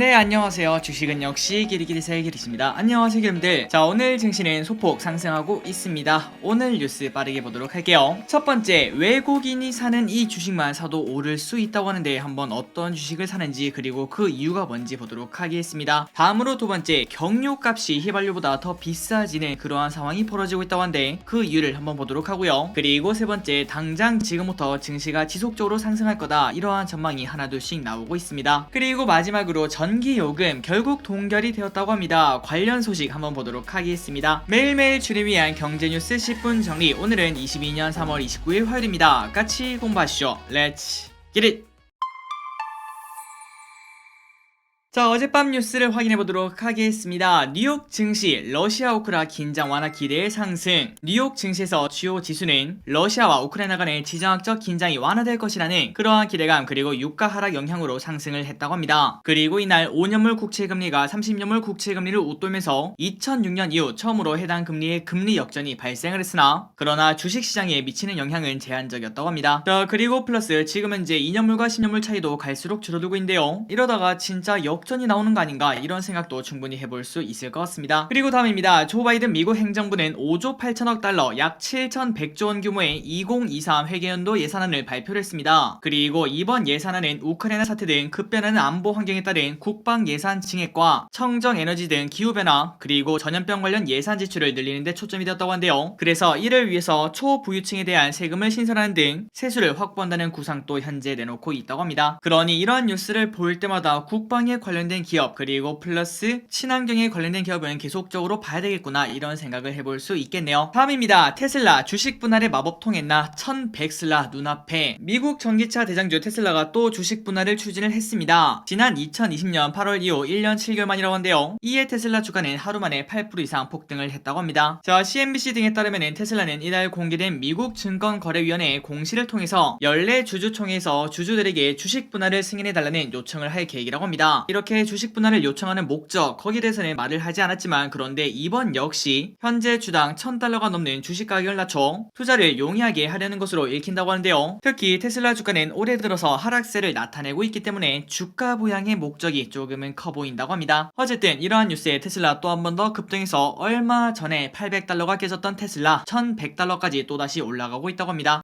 네, 안녕하세요. 주식은 역시 기리기리새의 기리입니다. 안녕하세요, 여러분들. 자, 오늘 증시는 소폭 상승하고 있습니다. 오늘 뉴스 빠르게 보도록 할게요. 첫 번째, 외국인이 사는 이 주식만 사도 오를 수 있다고 하는데 한번 어떤 주식을 사는지 그리고 그 이유가 뭔지 보도록 하겠습니다. 다음으로 두 번째, 경유값이 휘발유보다 더 비싸지는 그러한 상황이 벌어지고 있다고 하는데 그 이유를 한번 보도록 하고요. 그리고 세 번째, 당장 지금부터 증시가 지속적으로 상승할 거다, 이러한 전망이 하나둘씩 나오고 있습니다. 그리고 마지막으로 전기요금 결국 동결이 되었다고 합니다. 관련 소식 한번 보도록 하겠습니다. 매일매일 주를 위한 경제뉴스 10분 정리, 오늘은 22년 3월 29일 화요일입니다. 같이 공부하시죠. 렛츠 기릿! 자, 어젯밤 뉴스를 확인해보도록 하겠습니다. 뉴욕 증시, 러시아 우크라 긴장 완화 기대의 상승. 뉴욕 증시에서 주요 지수는 러시아와 우크라이나 간의 지정학적 긴장이 완화될 것이라는 그러한 기대감 그리고 유가 하락 영향으로 상승을 했다고 합니다. 그리고 이날 5년물 국채금리가 30년물 국채금리를 웃돌면서 2006년 이후 처음으로 해당 금리의 금리 역전이 발생을 했으나 그러나 주식시장에 미치는 영향은 제한적이었다고 합니다. 자, 그리고 플러스 지금 현재 2년물과 10년물 차이도 갈수록 줄어들고 있는데요. 이러다가 진짜 역전이 나오는 거 아닌가, 이런 생각도 충분히 해볼 수 있을 것 같습니다. 그리고 다음입니다. 조 바이든 미국 행정부는 5조 8천억 달러 약 7,100조 원 규모의 2023 회계연도 예산안을 발표를 했습니다. 그리고 이번 예산안은 우크라이나 사태 등 급변하는 안보 환경에 따른 국방 예산 증액과 청정 에너지 등 기후변화 그리고 전염병 관련 예산 지출을 늘리는 데 초점이 되었다고 한데요. 그래서 이를 위해서 초부유층에 대한 세금을 신설하는 등 세수를 확보한다는 구상도 현재 내놓고 있다고 합니다. 그러니 이러한 뉴스를 볼 때마다 국방에 관련된 기업 그리고 플러스 친환경에 관련된 기업은 계속적으로 봐야 되겠구나, 이런 생각을 해볼 수 있겠네요. 다음입니다. 테슬라 주식 분할의 마법 통했나? 1100슬라 눈앞에. 미국 전기차 대장주 테슬라가 또 주식 분할을 추진을 했습니다. 지난 2020년 8월 이후 1년 7개월 만이라고 하는데요. 이에 테슬라 주가는 하루 만에 8% 이상 폭등을 했다고 합니다. 자, CNBC 등에 따르면 테슬라는 이날 공개된 미국 증권거래위원회의 공시를 통해서 연례 주주총회에서 주주들에게 주식 분할을 승인해달라는 요청을 할 계획이라고 합니다. 이렇게 주식 분할을 요청하는 목적, 거기에 대해서는 말을 하지 않았지만 그런데 이번 역시 현재 주당 1000달러가 넘는 주식 가격을 낮춰 투자를 용이하게 하려는 것으로 읽힌다고 하는데요. 특히 테슬라 주가는 올해 들어서 하락세를 나타내고 있기 때문에 주가 부양의 목적이 조금은 커 보인다고 합니다. 어쨌든 이러한 뉴스에 테슬라 또 한 번 더 급등해서 얼마 전에 800달러가 깨졌던 테슬라 1100달러까지 또다시 올라가고 있다고 합니다.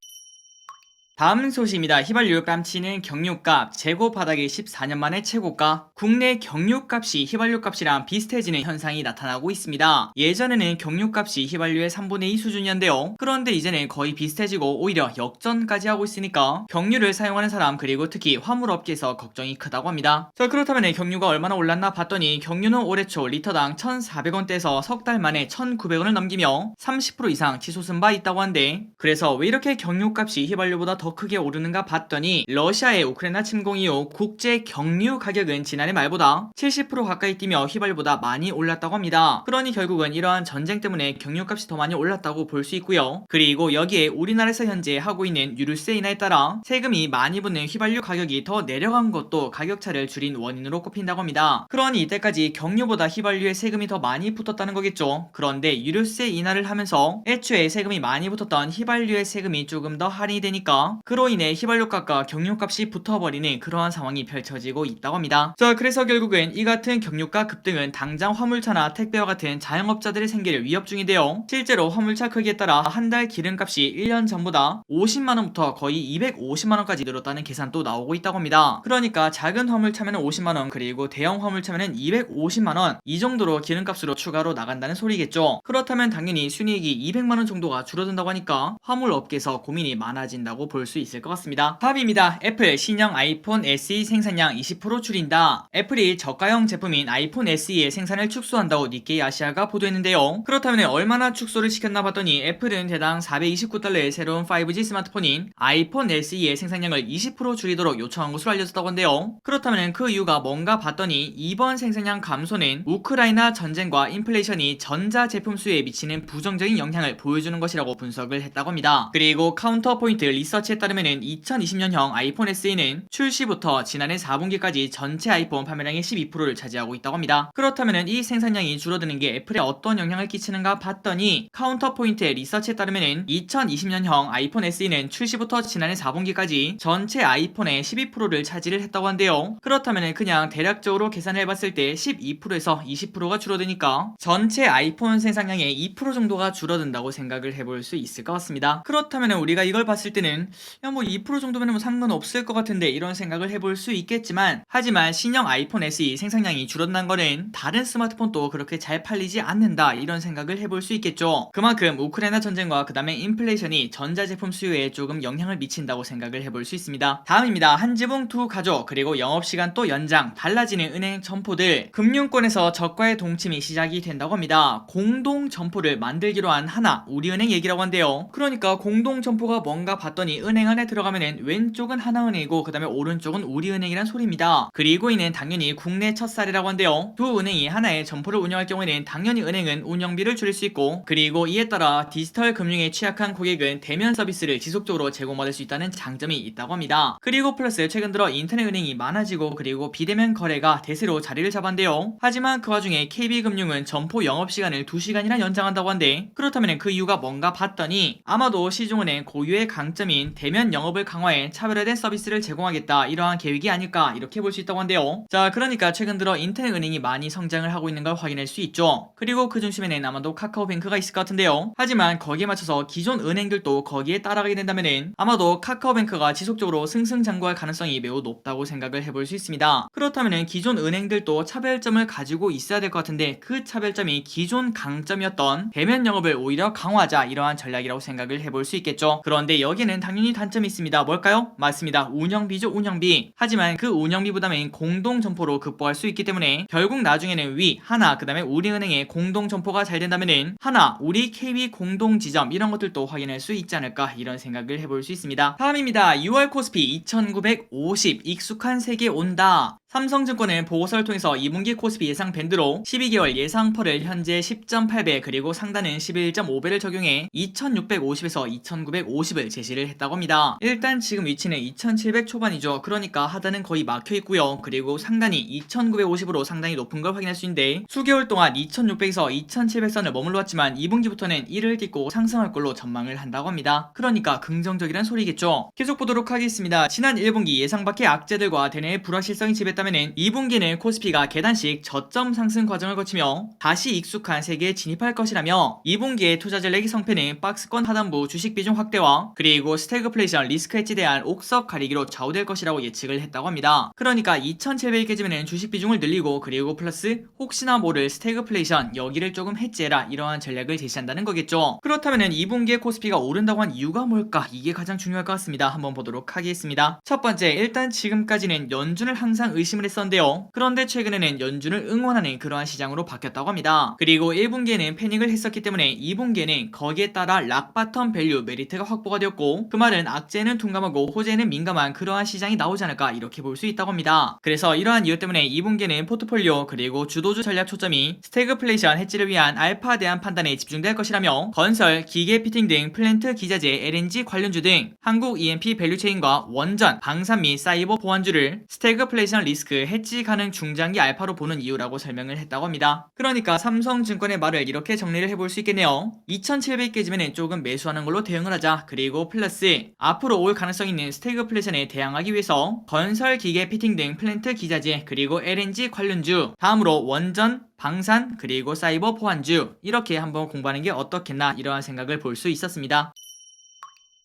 다음 소식입니다. 휘발유 뺨치는 경유값, 재고 바닥이 14년 만에 최고가. 국내 경유값이 휘발유값이랑 비슷해지는 현상이 나타나고 있습니다. 예전에는 경유값이 휘발유의 3분의 2 수준이었는데요. 그런데 이제는 거의 비슷해지고 오히려 역전까지 하고 있으니까 경유를 사용하는 사람 그리고 특히 화물업계에서 걱정이 크다고 합니다. 자, 그렇다면 경유가 얼마나 올랐나 봤더니 경유는 올해 초 리터당 1,400원대에서 석 달 만에 1,900원을 넘기며 30% 이상 치솟은 바 있다고 한데, 그래서 왜 이렇게 경유값이 휘발유보다 더 크게 오르는가 봤더니 러시아의 우크라이나 침공 이후 국제 경유 가격은 지난해 말보다 70% 가까이 뛰며 휘발유보다 많이 올랐다고 합니다. 그러니 결국은 이러한 전쟁 때문에 경유값이 더 많이 올랐다고 볼 수 있고요. 그리고 여기에 우리나라에서 현재 하고 있는 유류세 인하에 따라 세금이 많이 붙는 휘발유 가격이 더 내려간 것도 가격차를 줄인 원인으로 꼽힌다고 합니다. 그러니 이때까지 경유보다 휘발유에 세금이 더 많이 붙었다는 거겠죠. 그런데 유류세 인하를 하면서 애초에 세금이 많이 붙었던 휘발유의 세금이 조금 더 할인이 되니까 그로 인해 휘발유값과 경유값이 붙어버리는 그러한 상황이 펼쳐지고 있다고 합니다. 자, 그래서 결국은 이 같은 경유가 급등은 당장 화물차나 택배와 같은 자영업자들의 생계를 위협 중인데요. 실제로 화물차 크기에 따라 한 달 기름값이 1년 전보다 50만원부터 거의 250만원까지 늘었다는 계산도 나오고 있다고 합니다. 그러니까 작은 화물차면 50만원 그리고 대형 화물차면 250만원, 이 정도로 기름값으로 추가로 나간다는 소리겠죠. 그렇다면 당연히 순이익이 200만원 정도가 줄어든다고 하니까 화물업계에서 고민이 많아진다고 볼 수 있을 것 같습니다. 다음입니다. 애플 신형 아이폰 SE 생산량 20% 줄인다. 애플이 저가형 제품인 아이폰 SE의 생산을 축소한다고 니케이 아시아가 보도했는데요. 그렇다면 얼마나 축소를 시켰나 봤더니 애플은 대당 429달러의 새로운 5G 스마트폰인 아이폰 SE의 생산량을 20% 줄이도록 요청한 것으로 알려졌다고 한데요. 그렇다면 그 이유가 뭔가 봤더니 이번 생산량 감소는 우크라이나 전쟁과 인플레이션이 전자제품 수요에 미치는 부정적인 영향을 보여주는 것이라고 분석을 했다고 합니다. 그리고 카운터포인트 리서치 리서치에 따르면 2020년형 아이폰 SE는 출시부터 지난해 4분기까지 전체 아이폰 판매량의 12%를 차지하고 있다고 합니다. 그렇다면 이 생산량이 줄어드는 게 애플에 어떤 영향을 끼치는가 봤더니 카운터포인트의 리서치에 따르면 2020년형 아이폰 SE는 출시부터 지난해 4분기까지 전체 아이폰의 12%를 차지를 했다고 한대요. 그렇다면 그냥 대략적으로 계산을 해봤을 때 12%에서 20%가 줄어드니까 전체 아이폰 생산량의 2% 정도가 줄어든다고 생각을 해볼 수 있을 것 같습니다. 그렇다면 우리가 이걸 봤을 때는 야 뭐 2% 정도면 뭐 상관없을 것 같은데 이런 생각을 해볼 수 있겠지만, 하지만 신형 아이폰 SE 생산량이 줄어든다는 거는 다른 스마트폰도 그렇게 잘 팔리지 않는다 이런 생각을 해볼 수 있겠죠. 그만큼 우크라이나 전쟁과 그 다음에 인플레이션이 전자제품 수요에 조금 영향을 미친다고 생각을 해볼 수 있습니다. 다음입니다. 한지붕 두 가족, 그리고 영업시간 또 연장, 달라지는 은행 점포들, 금융권에서 저가의 동침이 시작이 된다고 합니다. 공동 점포를 만들기로 한 하나 우리은행 얘기라고 한대요. 그러니까 공동 점포가 뭔가 봤더니 은행 안에 들어가면은 왼쪽은 하나은행이고 그 다음에 오른쪽은 우리은행이란 소리입니다. 그리고 이는 당연히 국내 첫 사례라고 한대요. 두 은행이 하나의 점포를 운영할 경우에는 당연히 은행은 운영비를 줄일 수 있고, 그리고 이에 따라 디지털 금융에 취약한 고객은 대면 서비스를 지속적으로 제공받을 수 있다는 장점이 있다고 합니다. 그리고 플러스 최근 들어 인터넷 은행이 많아지고 그리고 비대면 거래가 대세로 자리를 잡았는데요. 하지만 그 와중에 KB금융은 점포 영업시간을 2시간이나 연장한다고 한데, 그렇다면 그 이유가 뭔가 봤더니 아마도 시중은행 고유의 강점인 대면 영업을 강화해 차별화된 서비스를 제공하겠다 이러한 계획이 아닐까 이렇게 볼 수 있다고 한대요. 자, 그러니까 최근 들어 인터넷 은행이 많이 성장을 하고 있는 걸 확인할 수 있죠. 그리고 그 중심에는 아마도 카카오뱅크가 있을 것 같은데요. 하지만 거기에 맞춰서 기존 은행들도 거기에 따라가게 된다면은 아마도 카카오뱅크가 지속적으로 승승장구할 가능성이 매우 높다고 생각을 해볼 수 있습니다. 그렇다면은 기존 은행들도 차별점을 가지고 있어야 될 것 같은데, 그 차별점이 기존 강점이었던 대면 영업을 오히려 강화하자 이러한 전략이라고 생각을 해볼 수 있겠죠. 그런데 여기는 당연히 단점이 있습니다. 뭘까요? 맞습니다. 운영비죠, 운영비. 하지만 그 운영비 부담은 공동 점포로 극복할 수 있기 때문에 결국 나중에는 위, 하나, 그 다음에 우리은행의 공동 점포가 잘 된다면은 하나, 우리 KB 공동 지점 이런 것들도 확인할 수 있지 않을까 이런 생각을 해볼 수 있습니다. 다음입니다. 6월 코스피 2950 익숙한 세계 온다. 삼성증권은 보고서를 통해서 2분기 코스피 예상 밴드로 12개월 예상퍼를 현재 10.8배 그리고 상단은 11.5배를 적용해 2650에서 2950을 제시를 했다고 합니다. 일단 지금 위치는 2700 초반이죠. 그러니까 하단은 거의 막혀있고요. 그리고 상단이 2950으로 상당히 높은 걸 확인할 수 있는데, 수개월 동안 2600에서 2700선을 머물러 왔지만 2분기부터는 이를 딛고 상승할 걸로 전망을 한다고 합니다. 그러니까 긍정적이란 소리겠죠. 계속 보도록 하겠습니다. 지난 1분기 예상 밖의 악재들과 대내의 불확실성이 지배했다면 2분기는 코스피가 계단식 저점 상승 과정을 거치며 다시 익숙한 세계에 진입할 것이라며, 2분기의 투자 전략의 성패는 박스권 하단부 주식 비중 확대와 그리고 스태그플레이션 리스크 해지에 대한 옥석 가리기로 좌우될 것이라고 예측을 했다고 합니다. 그러니까 2700이 깨지면 주식 비중을 늘리고 그리고 플러스 혹시나 모를 스태그플레이션 여기를 조금 해지해라 이러한 전략을 제시한다는 거겠죠. 그렇다면 2분기에 코스피가 오른다고 한 이유가 뭘까? 이게 가장 중요할 것 같습니다. 한번 보도록 하겠습니다. 첫 번째, 일단 지금까지는 연준을 항상 의심을 했었는데요. 그런데 최근에는 연준을 응원하는 그러한 시장으로 바뀌었다고 합니다. 그리고 1분기에는 패닉을 했었기 때문에 2분기에는 거기에 따라 락바텀 밸류 메리트가 확보가 되었고, 그 말은 악재는 둔감하고 호재는 민감한 그러한 시장이 나오지 않을까 이렇게 볼 수 있다고 합니다. 그래서 이러한 이유 때문에 2분기에는 포트폴리오 그리고 주도주 전략 초점이 스태그플레이션 해지를 위한 알파에 대한 판단에 집중될 것이라며, 건설, 기계 피팅 등 플랜트 기자재, LNG 관련주 등 한국 EMP 밸류체인과 원전, 방산 및 사이버 보안주를 스태그플레이션 리스크 해지 가능 중장기 알파로 보는 이유라고 설명을 했다고 합니다. 그러니까 삼성증권의 말을 이렇게 정리를 해볼 수 있겠네요. 2700 깨지면 조금 매수하는 걸로 대응을 하자. 그리고 플러스 앞으로 올 가능성 있는 스태그플레이션에 대항하기 위해서 건설, 기계 피팅 등 플랜트 기자재 그리고 LNG 관련주, 다음으로 원전, 방산 그리고 사이버 보안주, 이렇게 한번 공부하는 게 어떻겠나 이러한 생각을 볼 수 있었습니다.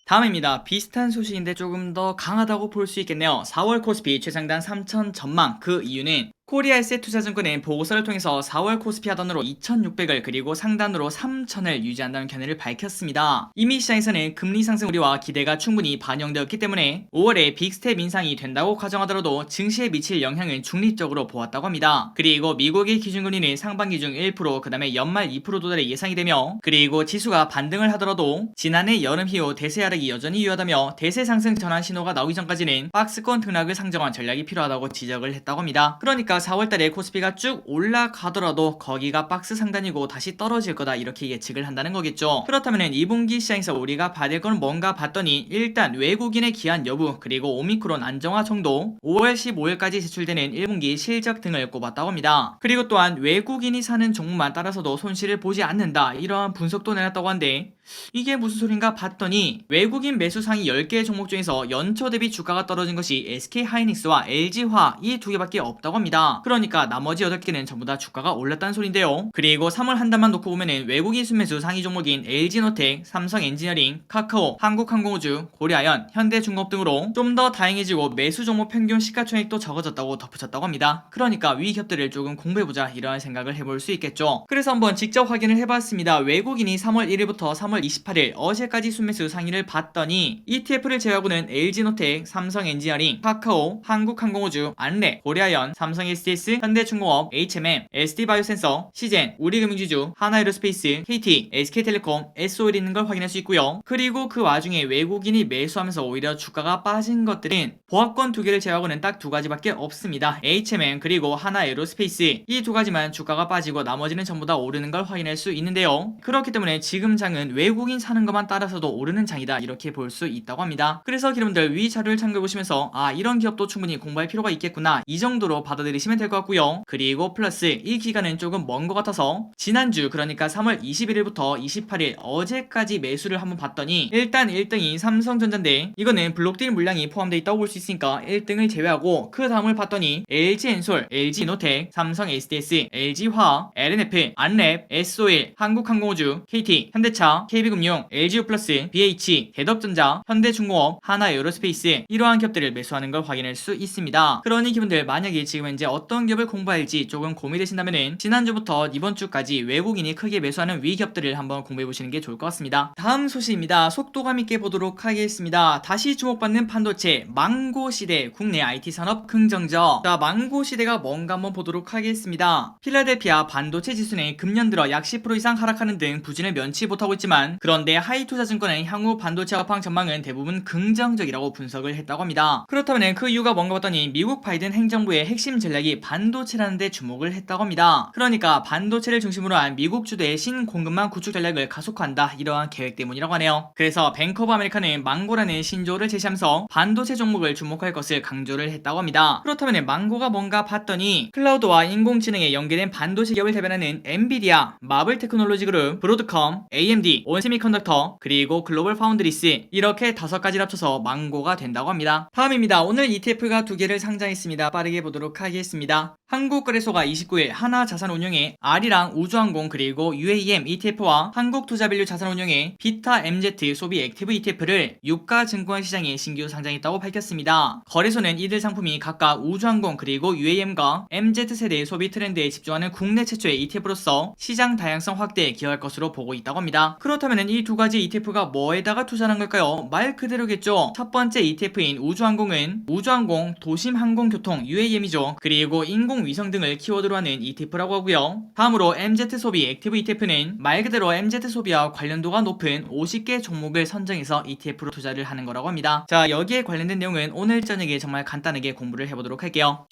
다음입니다. 비슷한 소식인데 조금 더 강하다고 볼 수 있겠네요. 4월 코스피 최상단 3000 전망. 그 이유는 코리아에셋투자증권은 보고서를 통해서 4월 코스피 하단으로 2600을 그리고 상단으로 3000을 유지한다는 견해를 밝혔습니다. 이미 시장에서는 금리 상승 우려와 기대가 충분히 반영되었기 때문에 5월에 빅스텝 인상이 된다고 가정하더라도 증시에 미칠 영향은 중립적으로 보았다고 합니다. 그리고 미국의 기준금리는 상반기 중 1%, 그 다음에 연말 2% 도달의 예상이 되며, 그리고 지수가 반등을 하더라도 지난해 여름 이후 대세 하락이 여전히 유효하다며 대세 상승 전환 신호가 나오기 전까지는 박스권 등락을 상정한 전략이 필요하다고 지적을 했다고 합니다. 그러니까 그러니까 4월달에 코스피가 쭉 올라가더라도 거기가 박스 상단이고 다시 떨어질 거다 이렇게 예측을 한다는 거겠죠. 그렇다면 2분기 시장에서 우리가 받을 건 뭔가 봤더니 일단 외국인의 기한 여부 그리고 오미크론 안정화 정도 5월 15일까지 제출되는 1분기 실적 등을 꼽았다고 합니다. 그리고 또한 외국인이 사는 종목만 따라서도 손실을 보지 않는다 이러한 분석도 내놨다고 한데 이게 무슨 소린가 봤더니 외국인 매수 상위 10개의 종목 중에서 연초 대비 주가가 떨어진 것이 SK하이닉스와 LG화 이 두 개밖에 없다고 합니다. 그러니까 나머지 8개는 전부 다 주가가 올랐다는 소린데요. 그리고 3월 한 달만 놓고 보면은 외국인 순매수 상위 종목인 LG노텍, 삼성엔지니어링, 카카오, 한국항공우주, 고려아연, 현대중공업 등으로 좀 더 다행해지고 매수 종목 평균 시가총액도 적어졌다고 덧붙였다고 합니다. 그러니까 위 기업들을 조금 공부해보자 이러한 생각을 해볼 수 있겠죠. 그래서 한번 직접 확인을 해봤습니다. 외국인이 3월 1일부터 3월 28일 어제까지 순매수 상위를 봤더니 ETF를 제외하고는 LG노텍, 삼성엔지니어링, 카카오, 한국항공우주, 안랩, 고려아연, 삼성SDS, 현대중공업, HMM, SD바이오센서, 시젠, 우리금융지주, 하나에로스페이스, KT, SK텔레콤, SOL 있는 걸 확인할 수 있고요. 그리고 그 와중에 외국인이 매수하면서 오히려 주가가 빠진 것들은 보합권 2개를 제외하고는 딱 2가지밖에 없습니다. HMM 그리고 하나에로스페이스 이 2가지만 주가가 빠지고 나머지는 전부 다 오르는 걸 확인할 수 있는데요. 그렇기 때문에 지금 장은 외국인 사는 것만 따라서도 오르는 장이다 이렇게 볼 수 있다고 합니다. 그래서 여러분들 위 자료를 참고해보시면서 이런 기업도 충분히 공부할 필요가 있겠구나 이 정도로 받아들이시면 될 것 같고요. 그리고 플러스 이 기간은 조금 먼 것 같아서 지난주 그러니까 3월 21일부터 28일 어제까지 매수를 한번 봤더니 일단 1등이 삼성전자인데 이거는 블록딜 물량이 포함되어 있다고 볼 수 있으니까 1등을 제외하고 그 다음을 봤더니 LG엔솔, LG노텍, 삼성SDS, LG화학, LNF, 안랩, SOL, 한국항공우주, KT, 현대차, KB금융, LG유플러스, BH, 대덕전자, 현대중공업, 하나에어로스페이스 이러한 기업들을 매수하는 걸 확인할 수 있습니다. 그러니 기분들 만약에 지금 현재 어떤 기업을 공부할지 조금 고민되신다면은 지난주부터 이번주까지 외국인이 크게 매수하는 위 기업들을 한번 공부해보시는 게 좋을 것 같습니다. 다음 소식입니다. 속도감 있게 보도록 하겠습니다. 다시 주목받는 반도체 망고시대 국내 IT 산업 긍정적. 자, 망고시대가 뭔가 한번 보도록 하겠습니다. 필라델피아 반도체 지수는 금년 들어 약 10% 이상 하락하는 등 부진을 면치 못하고 있지만 그런데 하이투자증권은 향후 반도체 업황 전망은 대부분 긍정적이라고 분석을 했다고 합니다. 그렇다면 그 이유가 뭔가 봤더니 미국 바이든 행정부의 핵심 전략이 반도체라는 데 주목을 했다고 합니다. 그러니까 반도체를 중심으로 한 미국 주도의 신공급망 구축 전략을 가속화한다 이러한 계획 때문이라고 하네요. 그래서 뱅크 오브 아메리카는 망고라는 신조어를 제시하면서 반도체 종목을 주목할 것을 강조를 했다고 합니다. 그렇다면 망고가 뭔가 봤더니 클라우드와 인공지능에 연계된 반도체 기업을 대변하는 엔비디아, 마블 테크놀로지 그룹, 브로드컴, AMD, 온세미컨덕터, 그리고 글로벌 파운드리스 이렇게 5가지를 합쳐서 망고가 된다고 합니다. 다음입니다. 오늘 ETF가 2개를 상장했습니다. 빠르게 보도록 하겠습니다. 한국거래소가 29일 하나자산운용의 아리랑 우주항공 그리고 UAM ETF와 한국투자밸류 자산운용의 비타 MZ 소비 액티브 ETF를 유가증권 시장에 신규 상장했다고 밝혔습니다. 거래소는 이들 상품이 각각 우주항공 그리고 UAM과 MZ세대의 소비 트렌드에 집중하는 국내 최초의 ETF로서 시장 다양성 확대에 기여할 것으로 보고 있다고 합니다. 그렇다면 이 2가지 ETF가 뭐에다가 투자한 걸까요? 말 그대로겠죠. 첫 번째 ETF인 우주항공은 우주항공, 도심항공교통 UAM이죠. 그리고 인공위성 등을 키워드로 하는 ETF라고 하고요. 다음으로 MZ소비 액티브 ETF는 말 그대로 MZ소비와 관련도가 높은 50개 종목을 선정해서 ETF로 투자를 하는 거라고 합니다. 자, 여기에 관련된 내용은 오늘 저녁에 정말 간단하게 공부를 해보도록 할게요.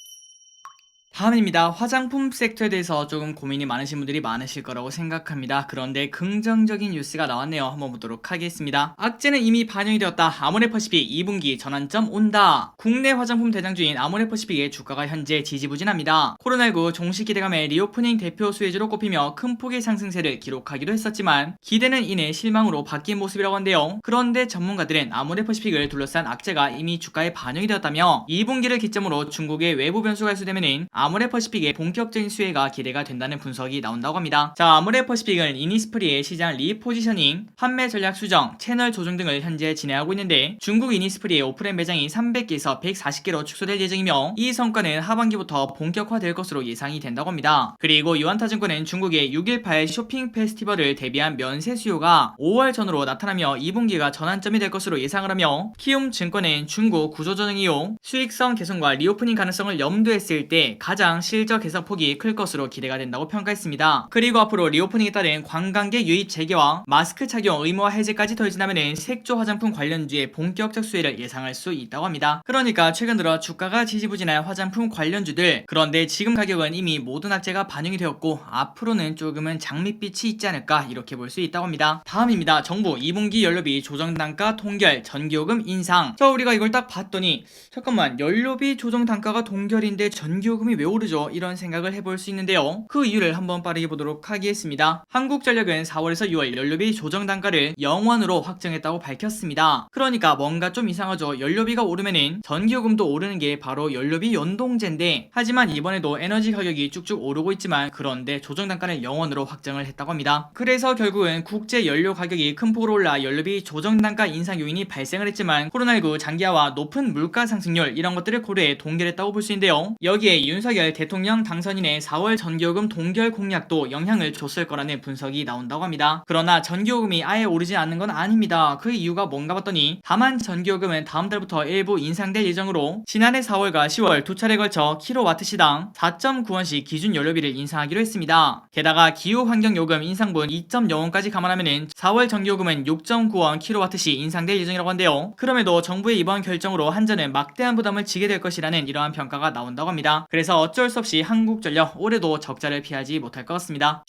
다음입니다. 화장품 섹터에 대해서 조금 고민이 많으신 분들이 많으실 거라고 생각합니다. 그런데 긍정적인 뉴스가 나왔네요. 한번 보도록 하겠습니다. 악재는 이미 반영이 되었다. 아모레퍼시픽 2분기 전환점 온다. 국내 화장품 대장주인 아모레퍼시픽의 주가가 현재 지지부진합니다. 코로나19 종식 기대감에 리오프닝 대표 수혜주로 꼽히며 큰 폭의 상승세를 기록하기도 했었지만 기대는 이내 실망으로 바뀐 모습이라고 한데요. 그런데 전문가들은 아모레퍼시픽을 둘러싼 악재가 이미 주가에 반영이 되었다며 2분기를 기점으로 중국의 외부 변수가 해소되면은 아모레퍼시픽의 본격적인 수혜가 기대가 된다는 분석이 나온다고 합니다. 자, 아모레퍼시픽은 이니스프리의 시장 리포지셔닝, 판매 전략 수정, 채널 조정 등을 현재 진행하고 있는데 중국 이니스프리의 오프라인 매장이 300개에서 140개로 축소될 예정이며 이 성과는 하반기부터 본격화될 것으로 예상이 된다고 합니다. 그리고 유안타증권은 중국의 6.18 쇼핑 페스티벌을 대비한 면세 수요가 5월 전후로 나타나며 2분기가 전환점이 될 것으로 예상을 하며 키움증권은 중국 구조조정 이후 수익성 개선과 리오프닝 가능성을 염두에 했을 때 가장 실적 개선폭이 클 것으로 기대가 된다고 평가했습니다. 그리고 앞으로 리오프닝에 따른 관광객 유입 재개와 마스크 착용 의무화 해제까지 더해진다면 색조 화장품 관련주의 본격적 수혜를 예상할 수 있다고 합니다. 그러니까 최근 들어 주가가 지지부진한 화장품 관련주들, 그런데 지금 가격은 이미 모든 악재가 반영이 되었고 앞으로는 조금은 장밋빛이 있지 않을까 이렇게 볼 수 있다고 합니다. 다음입니다. 정부 2분기 연료비 조정단가 동결 전기요금 인상. 자, 우리가 이걸 딱 봤더니 잠깐만, 연료비 조정 단가가 동결인데 전기요금이 왜 오르죠? 이런 생각을 해볼 수 있는데요. 그 이유를 한번 빠르게 보도록 하겠습니다. 한국전력은 4월에서 6월 연료비 조정 단가를 0원으로 확정했다고 밝혔습니다. 그러니까 뭔가 좀 이상하죠. 연료비가 오르면은 전기요금도 오르는 게 바로 연료비 연동제인데, 하지만 이번에도 에너지 가격이 쭉쭉 오르고 있지만 그런데 조정 단가를 0원으로 확정을 했다고 합니다. 그래서 결국은 국제 연료 가격이 큰 폭으로 올라 연료비 조정 단가 인상 요인이 발생을 했지만 코로나19 장기화와 높은 물가 상승률 이런 것들을 고려해 동결했다고 볼 수 있는데요. 여기에 윤석열 대통령 당선인의 4월 전기요금 동결 공약도 영향을 줬을 거라는 분석이 나온다고 합니다. 그러나 전기요금이 아예 오르지 않는 건 아닙니다. 그 이유가 뭔가 봤더니 다만 전기요금은 다음 달부터 일부 인상될 예정으로 지난해 4월과 10월 두 차례 걸쳐 킬로와트 시당 4.9원씩 기준 연료비를 인상하기로 했습니다. 게다가 기후환경요금 인상분 2.0원까지 감안하면 4월 전기요금은 6.9원 킬로와트시 인상될 예정이라고 한데요. 그럼에도 정부의 이번 결정으로 한전은 막대한 부담을 지게 될 것이라는 이러한 평가가 나온다고 합니다. 그래서 어쩔 수 없이 한국전력 올해도 적자를 피하지 못할 것 같습니다.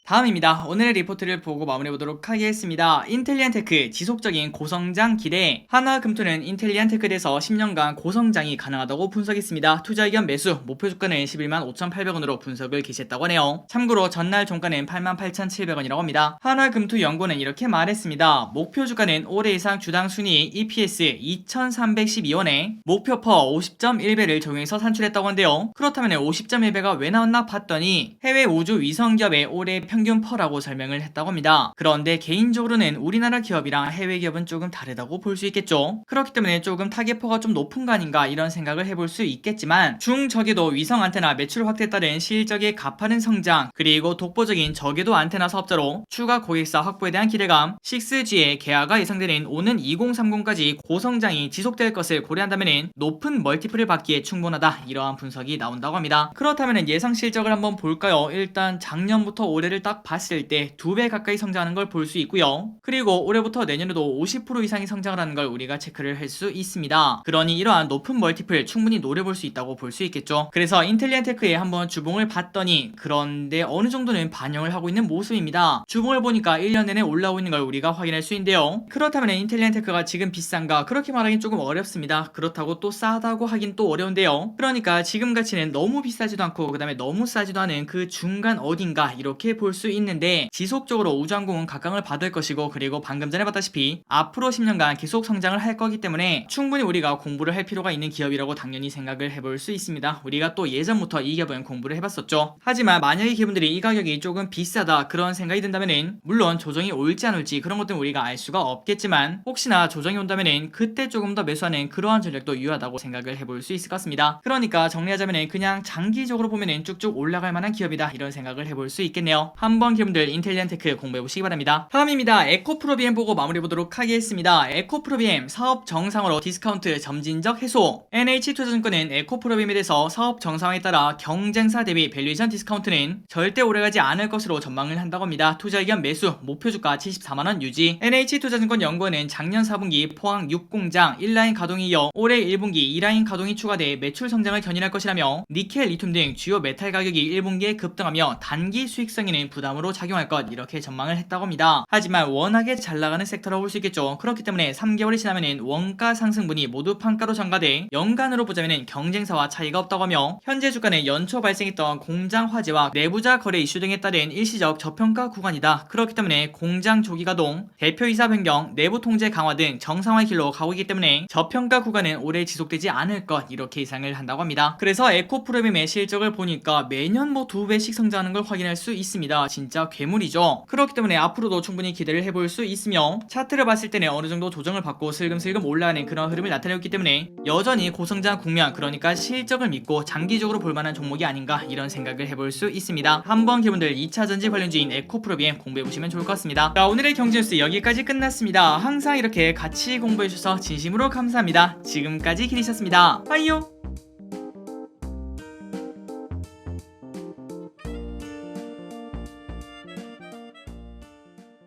다음입니다. 오늘의 리포트를 보고 마무리해보도록 하겠습니다. 인텔리안테크 지속적인 고성장 기대. 하나금토는 인텔리안테크에 대해서 10년간 고성장이 가능하다고 분석했습니다. 투자 의견 매수 목표 주가는 11만 5,800원으로 분석을 게시했다고 하네요. 참고로 전날 종가는 88,700원이라고 합니다. 하나금토 연구는 이렇게 말했습니다. 목표 주가는 올해 이상 주당 순이익 EPS 2,312원에 목표 퍼 50.1배를 적용해서 산출했다고 한데요. 그렇다면 50.1배가 왜 나왔나 봤더니 해외 우주 위성기업의 올해 평균 퍼라고 설명을 했다고 합니다. 그런데 개인적으로는 우리나라 기업이랑 해외 기업은 조금 다르다고 볼 수 있겠죠. 그렇기 때문에 조금 타겟퍼가 좀 높은 거 아닌가 이런 생각을 해볼 수 있겠지만 중저궤도 위성 안테나 매출 확대에 따른 실적의 가파른 성장, 그리고 독보적인 저궤도 안테나 사업자로 추가 고객사 확보에 대한 기대감, 6G의 개화가 예상되는 오는 2030까지 고성장이 지속될 것을 고려한다면 높은 멀티플을 받기에 충분하다, 이러한 분석이 나온다고 합니다. 그렇다면 예상 실적을 한번 볼까요? 일단 작년부터 올해를 딱 봤을 때 2배 가까이 성장하는 걸 볼 수 있고요. 그리고 올해부터 내년에도 50% 이상이 성장을 하는 걸 우리가 체크를 할 수 있습니다. 그러니 이러한 높은 멀티플 충분히 노려볼 수 있다고 볼 수 있겠죠. 그래서 인텔리안테크에 한번 주봉을 봤더니 그런데 어느 정도는 반영을 하고 있는 모습입니다. 주봉을 보니까 1년 내내 올라오고 있는 걸 우리가 확인할 수 있는데요. 그렇다면 인텔리안테크가 지금 비싼가? 그렇게 말하긴 조금 어렵습니다. 그렇다고 또 싸다고 하긴 또 어려운데요. 그러니까 지금 가치는 너무 비싸지도 않고 그 다음에 너무 싸지도 않은 그 중간 어딘가 이렇게 볼 수 있는데, 지속적으로 우주항공은 각광을 받을 것이고, 그리고 방금 전에 봤다시피 앞으로 10년간 계속 성장을 할 거기 때문에 충분히 우리가 공부를 할 필요가 있는 기업이라고 당연히 생각을 해볼 수 있습니다. 우리가 또 예전부터 이 기업은 공부를 해봤었죠. 하지만 만약에 기분들이 이 가격이 조금 비싸다 그런 생각이 든다면은 물론 조정이 올지 안 올지 그런 것들은 우리가 알 수가 없겠지만 혹시나 조정이 온다면은 그때 조금 더 매수하는 그러한 전략도 유효하다고 생각을 해볼 수 있을 것 같습니다. 그러니까 정리하자면은 그냥 장기적으로 보면은 쭉쭉 올라갈 만한 기업이다, 이런 생각을 해볼 수 있겠네요. 한번 기분들 인텔리안테크 공부해보시기 바랍니다. 다음입니다. 에코프로비엠 보고 마무리해보도록 하겠습니다. 에코프로비엠 사업 정상화로 디스카운트 점진적 해소. NH투자증권은 에코프로비엠에 대해서 사업 정상화에 따라 경쟁사 대비 밸류에이션 디스카운트는 절대 오래가지 않을 것으로 전망을 한다고 합니다. 투자 의견 매수 목표 주가 74만원 유지. NH투자증권 연구원은 작년 4분기 포항 6공장 1라인 가동이 이어 올해 1분기 2라인 가동이 추가돼 매출 성장을 견인할 것이라며 니켈, 리튬 등 주요 메탈 가격이 1분기에 급등하며 단기 수익성에는 부담으로 작용할 것, 이렇게 전망을 했다고 합니다. 하지만 워낙에 잘 나가는 섹터라고 볼 수 있겠죠. 그렇기 때문에 3개월이 지나면 원가 상승분이 모두 판가로 전가돼 연간으로 보자면 경쟁사와 차이가 없다고 하며, 현재 주가는 연초 발생했던 공장 화재와 내부자 거래 이슈 등에 따른 일시적 저평가 구간이다. 그렇기 때문에 공장 조기 가동, 대표이사 변경, 내부 통제 강화 등 정상화의 길로 가고 있기 때문에 저평가 구간은 오래 지속되지 않을 것, 이렇게 예상을 한다고 합니다. 그래서 에코프로비엠의 실적을 보니까 매년 뭐 2배씩 성장하는 걸 확인할 수 있습니다. 진짜 괴물이죠. 그렇기 때문에 앞으로도 충분히 기대를 해볼 수 있으며, 차트를 봤을 때는 어느 정도 조정을 받고 슬금슬금 올라가는 그런 흐름을 나타내고 있기 때문에 여전히 고성장 국면, 그러니까 실적을 믿고 장기적으로 볼만한 종목이 아닌가, 이런 생각을 해볼 수 있습니다. 한번 기분들 2차 전지 관련주인 에코프로비엠 공부해보시면 좋을 것 같습니다. 자, 오늘의 경제뉴스 여기까지 끝났습니다. 항상 이렇게 같이 공부해주셔서 진심으로 감사합니다. 지금까지 기리셨습니다. 빠이요.